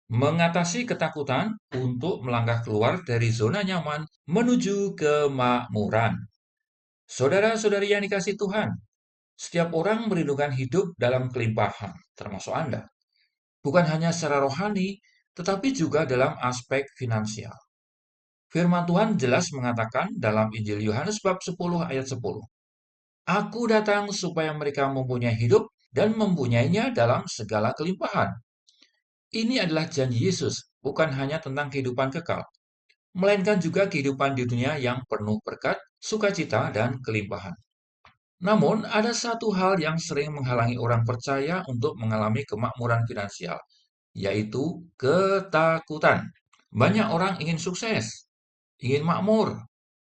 Mengatasi ketakutan untuk melangkah keluar dari zona nyaman menuju kemakmuran. Saudara-saudari yang dikasihi Tuhan, setiap orang merindukan hidup dalam kelimpahan, termasuk Anda. Bukan hanya secara rohani, tetapi juga dalam aspek finansial. Firman Tuhan jelas mengatakan dalam Injil Yohanes bab 10 ayat 10. Aku datang supaya mereka mempunyai hidup dan mempunyainya dalam segala kelimpahan. Ini adalah janji Yesus, bukan hanya tentang kehidupan kekal, melainkan juga kehidupan di dunia yang penuh berkat, sukacita, dan kelimpahan. Namun, ada satu hal yang sering menghalangi orang percaya untuk mengalami kemakmuran finansial, yaitu ketakutan. Banyak orang ingin sukses, ingin makmur,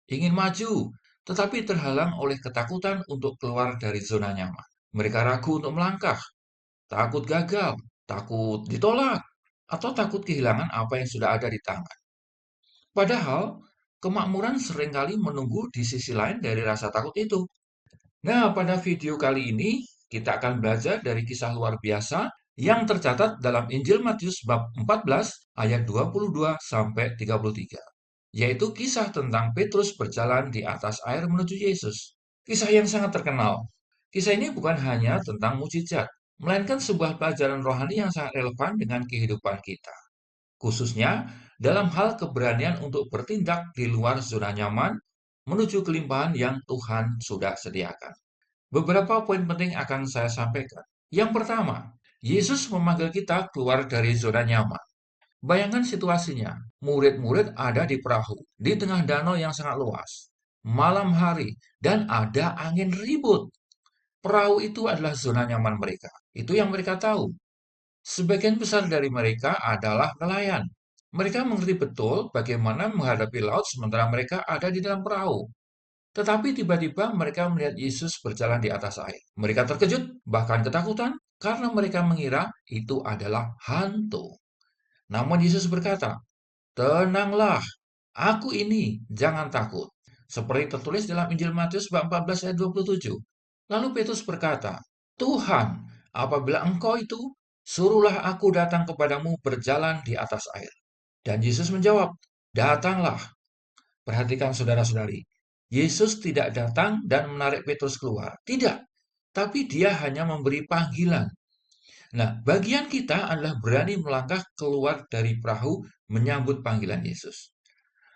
ingin maju, tetapi terhalang oleh ketakutan untuk keluar dari zona nyaman. Mereka ragu untuk melangkah, takut gagal, takut ditolak, atau takut kehilangan apa yang sudah ada di tangan. Padahal, kemakmuran seringkali menunggu di sisi lain dari rasa takut itu. Nah, pada video kali ini kita akan belajar dari kisah luar biasa yang tercatat dalam Injil Matius bab 14 ayat 22 sampai 33, yaitu kisah tentang Petrus berjalan di atas air menuju Yesus. Kisah yang sangat terkenal. Kisah ini bukan hanya tentang mukjizat, melainkan sebuah pelajaran rohani yang sangat relevan dengan kehidupan kita, khususnya dalam hal keberanian untuk bertindak di luar zona nyaman menuju kelimpahan yang Tuhan sudah sediakan. Beberapa poin penting akan saya sampaikan. Yang pertama, Yesus memanggil kita keluar dari zona nyaman. Bayangkan situasinya, murid-murid ada di perahu, di tengah danau yang sangat luas. Malam hari, dan ada angin ribut. Perahu itu adalah zona nyaman mereka. Itu yang mereka tahu. Sebagian besar dari mereka adalah nelayan. Mereka mengerti betul bagaimana menghadapi laut sementara mereka ada di dalam perahu. Tetapi tiba-tiba mereka melihat Yesus berjalan di atas air. Mereka terkejut, bahkan ketakutan, karena mereka mengira itu adalah hantu. Namun Yesus berkata, "Tenanglah, aku ini, jangan takut." Seperti tertulis dalam Injil Matius bab 14 ayat 27. Lalu Petrus berkata, "Tuhan, apabila Engkau itu, suruhlah aku datang kepadamu berjalan di atas air." Dan Yesus menjawab, "Datanglah." Perhatikan saudara-saudari, Yesus tidak datang dan menarik Petrus keluar. Tidak, tapi dia hanya memberi panggilan. Nah, bagian kita adalah berani melangkah keluar dari perahu menyambut panggilan Yesus.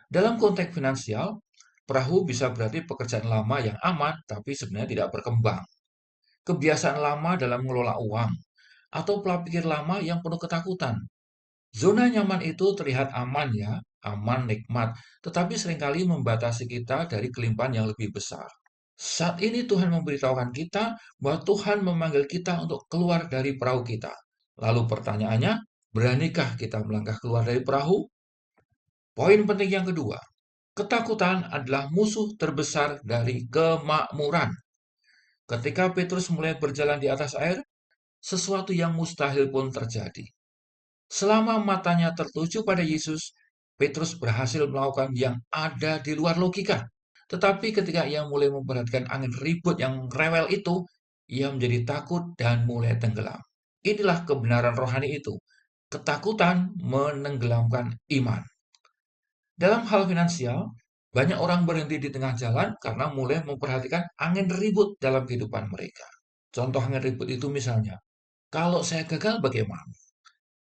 Dalam konteks finansial, perahu bisa berarti pekerjaan lama yang aman, tapi sebenarnya tidak berkembang. Kebiasaan lama dalam mengelola uang, atau pola pikir lama yang penuh ketakutan. Zona nyaman itu terlihat aman ya, aman, nikmat, tetapi seringkali membatasi kita dari kelimpahan yang lebih besar. Saat ini Tuhan memberitahukan kita bahwa Tuhan memanggil kita untuk keluar dari perahu kita. Lalu pertanyaannya, beranikah kita melangkah keluar dari perahu? Poin penting yang kedua, ketakutan adalah musuh terbesar dari kemakmuran. Ketika Petrus mulai berjalan di atas air, sesuatu yang mustahil pun terjadi. Selama matanya tertuju pada Yesus, Petrus berhasil melakukan yang ada di luar logika. Tetapi ketika ia mulai memperhatikan angin ribut yang rewel itu, ia menjadi takut dan mulai tenggelam. Inilah kebenaran rohani itu. Ketakutan menenggelamkan iman. Dalam hal finansial, banyak orang berhenti di tengah jalan karena mulai memperhatikan angin ribut dalam kehidupan mereka. Contoh angin ribut itu misalnya, kalau saya gagal bagaimana?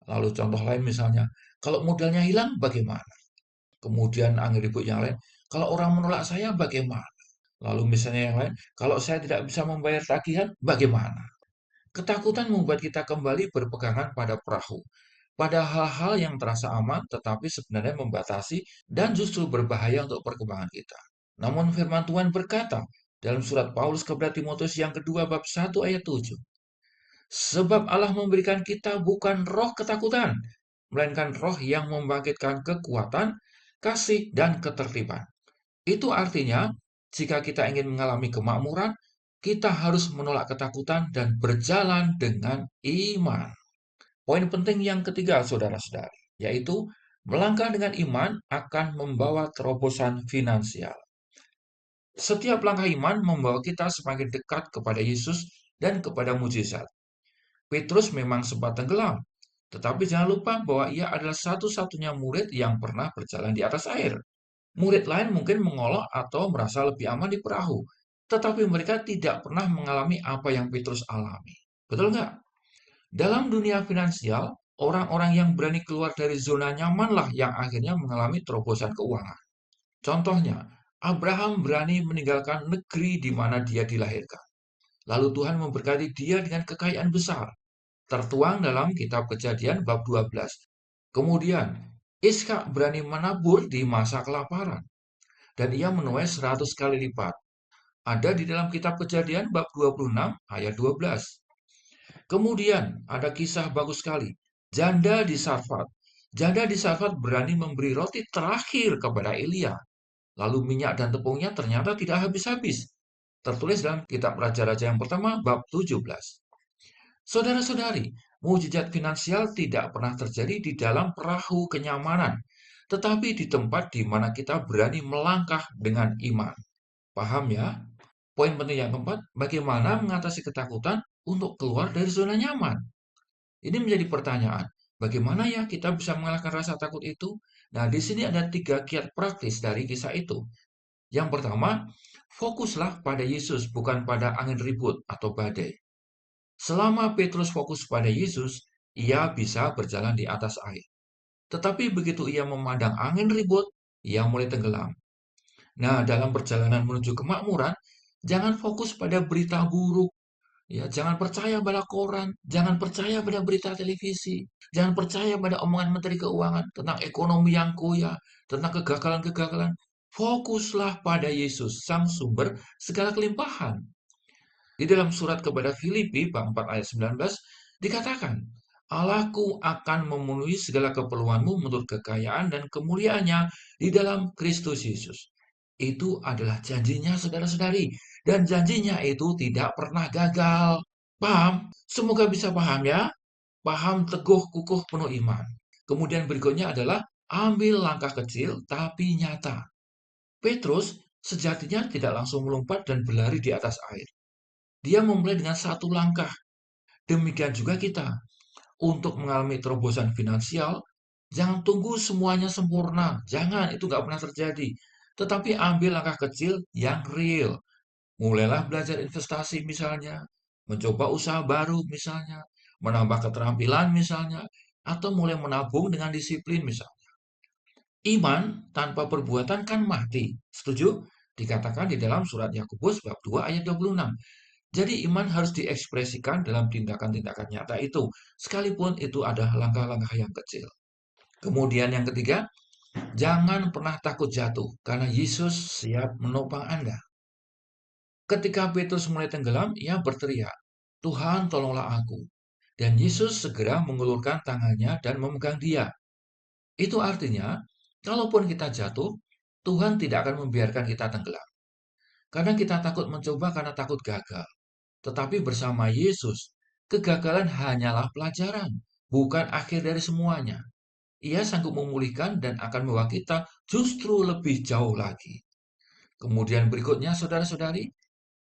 Lalu contoh lain misalnya, kalau modalnya hilang bagaimana? Kemudian angin ribut yang lain, kalau orang menolak saya bagaimana? Lalu misalnya yang lain, kalau saya tidak bisa membayar tagihan bagaimana? Ketakutan membuat kita kembali berpegangan pada perahu, pada hal-hal yang terasa aman tetapi sebenarnya membatasi dan justru berbahaya untuk perkembangan kita. Namun firman Tuhan berkata dalam surat Paulus kepada Timotius yang kedua bab 1 ayat 7, sebab Allah memberikan kita bukan roh ketakutan, melainkan roh yang membangkitkan kekuatan, kasih, dan ketertiban. Itu artinya, jika kita ingin mengalami kemakmuran, kita harus menolak ketakutan dan berjalan dengan iman. Poin penting yang ketiga, saudara-saudari, yaitu melangkah dengan iman akan membawa terobosan finansial. Setiap langkah iman membawa kita semakin dekat kepada Yesus dan kepada mujizat. Petrus memang sempat tenggelam, Tetapi jangan lupa bahwa ia adalah satu-satunya murid yang pernah berjalan di atas air. Murid lain mungkin mengolok atau merasa lebih aman di perahu, tetapi mereka tidak pernah mengalami apa yang Petrus alami. Betul nggak? Dalam dunia finansial, orang-orang yang berani keluar dari zona nyamanlah yang akhirnya mengalami terobosan keuangan. Contohnya, Abraham berani meninggalkan negeri di mana dia dilahirkan. Lalu Tuhan memberkati dia dengan kekayaan besar, tertuang dalam kitab Kejadian bab 12. Kemudian, Ishak berani menabur di masa kelaparan, dan ia menuai 100 kali lipat. Ada di dalam kitab Kejadian bab 26 ayat 12. Kemudian ada kisah bagus sekali. Janda di Sarfat. Janda di Sarfat berani memberi roti terakhir kepada Elia. Lalu minyak dan tepungnya ternyata tidak habis-habis. Tertulis dalam kitab Raja-Raja yang pertama bab 17. Saudara-saudari, mukjizat finansial tidak pernah terjadi di dalam perahu kenyamanan, tetapi di tempat di mana kita berani melangkah dengan iman. Paham ya? Poin penting yang keempat, bagaimana mengatasi ketakutan untuk keluar dari zona nyaman? Ini menjadi pertanyaan. Bagaimana ya kita bisa mengalahkan rasa takut itu? Nah, di sini ada 3 kiat praktis dari kisah itu. Yang pertama, fokuslah pada Yesus, bukan pada angin ribut atau badai. Selama Petrus fokus pada Yesus, ia bisa berjalan di atas air. Tetapi begitu ia memandang angin ribut, ia mulai tenggelam. Nah, dalam perjalanan menuju kemakmuran, jangan fokus pada berita buruk. Ya, jangan percaya pada koran, jangan percaya pada berita televisi, jangan percaya pada omongan Menteri Keuangan tentang ekonomi yang koya, tentang kegagalan-kegagalan. Fokuslah pada Yesus, sang sumber segala kelimpahan. Di dalam surat kepada Filipi, bab 4 ayat 19, dikatakan, Allahku akan memenuhi segala keperluanmu menurut kekayaan dan kemuliaannya di dalam Kristus Yesus. Itu adalah janjinya, saudara-saudari. Dan janjinya itu tidak pernah gagal. Paham? Semoga bisa paham ya. Paham, teguh, kukuh, penuh iman. Kemudian berikutnya adalah ambil langkah kecil tapi nyata. Petrus sejatinya tidak langsung melompat dan berlari di atas air. Dia memulai dengan satu langkah. Demikian juga kita. Untuk mengalami terobosan finansial, jangan tunggu semuanya sempurna. Jangan, itu nggak pernah terjadi. Tetapi ambil langkah kecil yang real. Mulailah belajar investasi misalnya, mencoba usaha baru misalnya, menambah keterampilan misalnya, atau mulai menabung dengan disiplin misalnya. Iman tanpa perbuatan kan mati. Setuju? Dikatakan di dalam surat Yakobus bab 2 ayat 26. Jadi iman harus diekspresikan dalam tindakan-tindakan nyata itu, sekalipun itu adalah langkah-langkah yang kecil. Kemudian yang ketiga, jangan pernah takut jatuh, karena Yesus siap menopang Anda. Ketika Petrus mulai tenggelam, ia berteriak, Tuhan tolonglah aku. Dan Yesus segera mengulurkan tangannya dan memegang dia. Itu artinya, kalaupun kita jatuh, Tuhan tidak akan membiarkan kita tenggelam. Kadang kita takut mencoba karena takut gagal. Tetapi bersama Yesus, kegagalan hanyalah pelajaran, bukan akhir dari semuanya. Ia sanggup memulihkan dan akan membawa kita justru lebih jauh lagi. Kemudian berikutnya, saudara-saudari,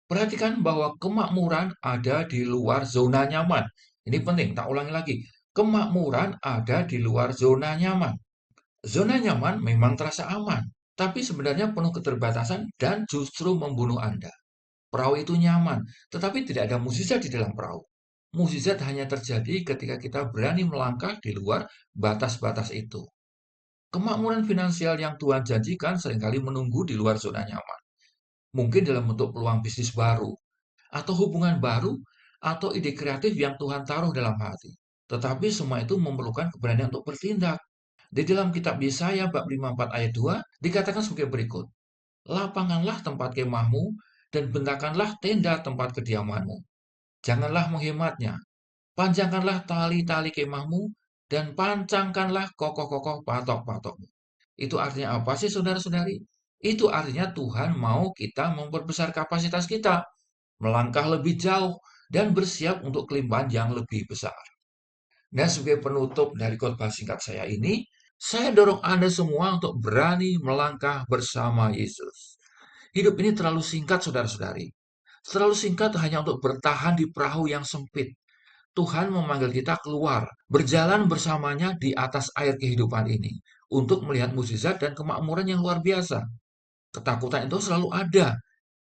perhatikan bahwa kemakmuran ada di luar zona nyaman. Ini penting, tak ulangi lagi. Kemakmuran ada di luar zona nyaman. Zona nyaman memang terasa aman, tapi sebenarnya penuh keterbatasan dan justru membunuh Anda. Perahu itu nyaman, tetapi tidak ada mukjizat di dalam perahu. Mukjizat hanya terjadi ketika kita berani melangkah di luar batas-batas itu. Kemakmuran finansial yang Tuhan janjikan seringkali menunggu di luar zona nyaman. Mungkin dalam bentuk peluang bisnis baru, atau hubungan baru, atau ide kreatif yang Tuhan taruh dalam hati. Tetapi semua itu memerlukan keberanian untuk bertindak. Di dalam kitab Yesaya bab 54 ayat 2 dikatakan sebagai berikut. Lapanganlah tempat kemahmu dan bentakanlah tenda tempat kediamanmu. Janganlah menghematnya. Panjangkanlah tali-tali kemahmu dan pancangkanlah kokoh-kokoh patok-patokmu. Itu artinya apa sih saudara-saudari? Itu artinya Tuhan mau kita memperbesar kapasitas kita, melangkah lebih jauh, dan bersiap untuk kelimpahan yang lebih besar. Dan sebagai penutup dari khotbah singkat saya ini, saya dorong Anda semua untuk berani melangkah bersama Yesus. Hidup ini terlalu singkat, saudara-saudari. Terlalu singkat hanya untuk bertahan di perahu yang sempit. Tuhan memanggil kita keluar, berjalan bersamanya di atas air kehidupan ini untuk melihat mukjizat dan kemakmuran yang luar biasa. Ketakutan itu selalu ada.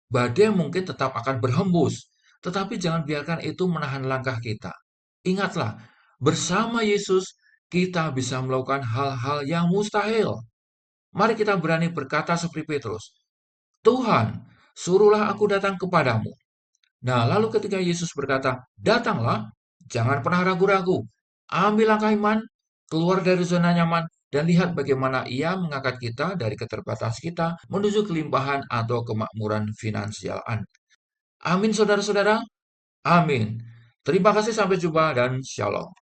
Badai mungkin tetap akan berhembus, tetapi jangan biarkan itu menahan langkah kita. Ingatlah, bersama Yesus kita bisa melakukan hal-hal yang mustahil. Mari kita berani berkata seperti Petrus, Tuhan, suruhlah aku datang kepadamu. Nah, lalu ketika Yesus berkata, datanglah, jangan pernah ragu-ragu. Ambil langkah iman, keluar dari zona nyaman, dan lihat bagaimana ia mengangkat kita dari keterbatasan kita menuju kelimpahan atau kemakmuran finansial. Amin, saudara-saudara. Amin. Terima kasih, sampai jumpa, dan shalom.